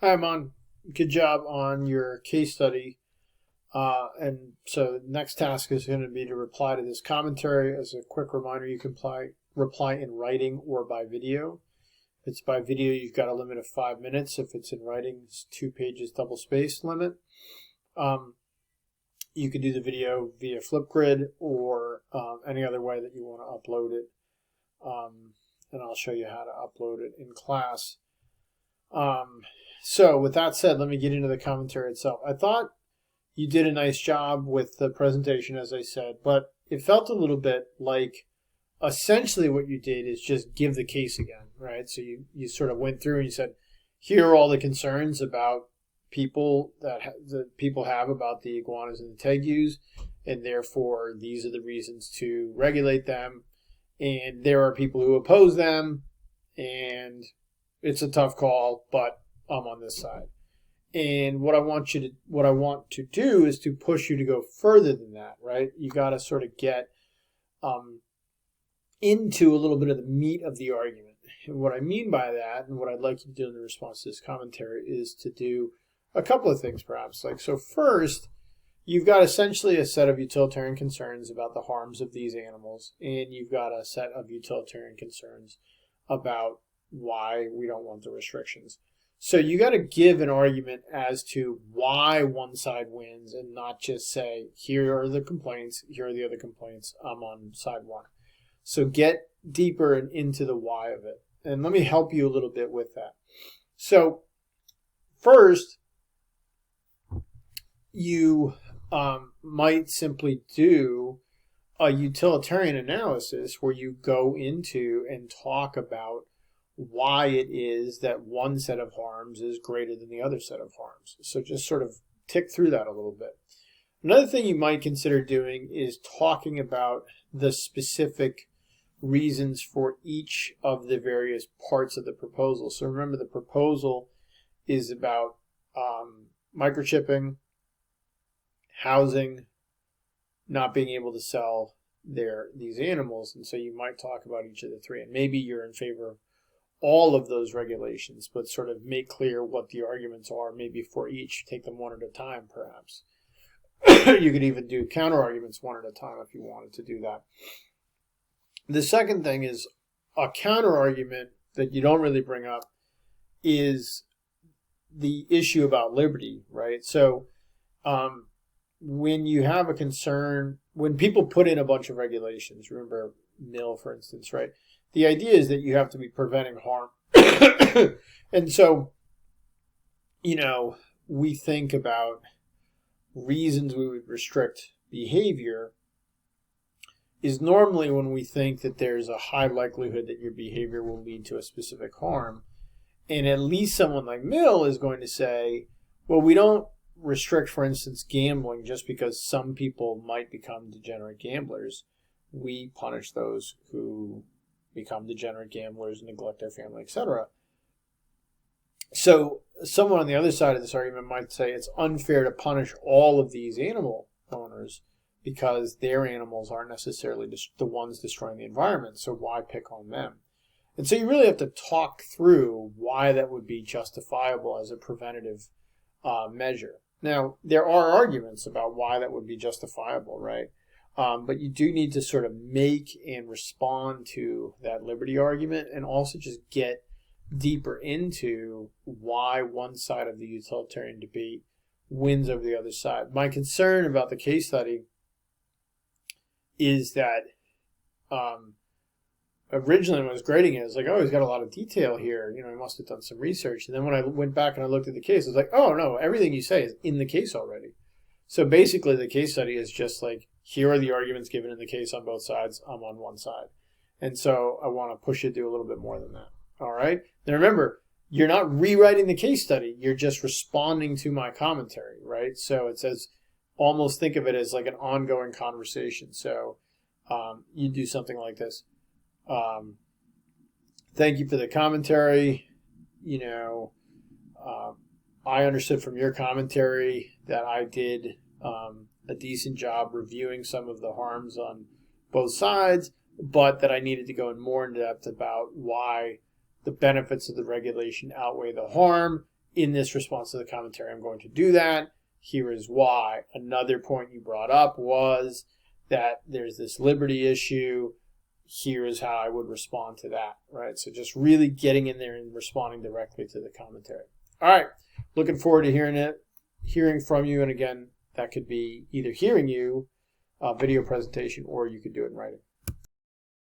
Hi, Amaan. Good job on your case study. And so the next task is going to be to reply to this commentary. As a quick reminder, you can reply in writing or by video. If it's by video, you've got a limit of 5 minutes. If it's in writing, it's 2 pages double space limit. You can do the video via Flipgrid or any other way that you want to upload it. And I'll show you how to upload it in class. So with that said, let me get into the commentary itself. I thought you did a nice job with the presentation, as I said, but it felt a little bit like essentially what you did is just give the case again, right? So you sort of went through and you said, here are all the concerns about people that people have about the iguanas and the tegus, and therefore these are the reasons to regulate them. And there are people who oppose them, and it's a tough call, but I'm on this side. And what I want to do is to push you to go further than that, right? You got to sort of get into a little bit of the meat of the argument. And what I mean by that, and what I'd like you to do in response to this commentary, is to do a couple of things, perhaps. So first, you've got essentially a set of utilitarian concerns about the harms of these animals, and you've got a set of utilitarian concerns about why we don't want the restrictions. So you got to give an argument as to why one side wins and not just say, here are the complaints, here are the other complaints, I'm on side one. So get deeper and into the why of it. And let me help you a little bit with that. So first, you might simply do a utilitarian analysis where you go into and talk about why it is that one set of harms is greater than the other set of harms. So just sort of tick through that a little bit. Another thing you might consider doing is talking about the specific reasons for each of the various parts of the proposal. So remember, the proposal is about microchipping, housing, not being able to sell these animals, and so you might talk about each of the three. And maybe you're in favor of all of those regulations, but sort of make clear what the arguments are, maybe for each, take them one at a time, perhaps. You could even do counter arguments one at a time if you wanted to do that. The second thing is a counter argument that you don't really bring up is the issue about liberty, right? So when you have a concern, when people put in a bunch of regulations, remember mill, for instance, right? The idea is that you have to be preventing harm. And so, we think about reasons we would restrict behavior is normally when we think that there's a high likelihood that your behavior will lead to a specific harm. And at least someone like Mill is going to say, well, we don't restrict, for instance, gambling just because some people might become degenerate gamblers. We punish those who become degenerate gamblers, neglect their family, etc. So someone on the other side of this argument might say it's unfair to punish all of these animal owners because their animals aren't necessarily the ones destroying the environment, so why pick on them? And so you really have to talk through why that would be justifiable as a preventative measure. Now, there are arguments about why that would be justifiable, right? But you do need to sort of make and respond to that liberty argument, and also just get deeper into why one side of the utilitarian debate wins over the other side. My concern about the case study is that originally when I was grading it, I was like, oh, he's got a lot of detail here. He must have done some research. And then when I went back and I looked at the case, I was like, oh, no, everything you say is in the case already. So basically the case study is just like, here are the arguments given in the case on both sides. I'm on one side. And so I want to push you to do a little bit more than that. All right? Now remember, you're not rewriting the case study. You're just responding to my commentary, right? So it says, almost think of it as like an ongoing conversation. So you do something like this. Thank you for the commentary. I understood from your commentary that I did a decent job reviewing some of the harms on both sides, but that I needed to go in more in depth about why the benefits of the regulation outweigh the harm, in this response to the commentary, I'm going to do that. Here is why. Another point you brought up was that there's this liberty issue. Here is how I would respond to that, right? So just really getting in there and responding directly to the commentary. All right, looking forward to hearing from you. And again, that could be either hearing you, video presentation, or you could do it in writing.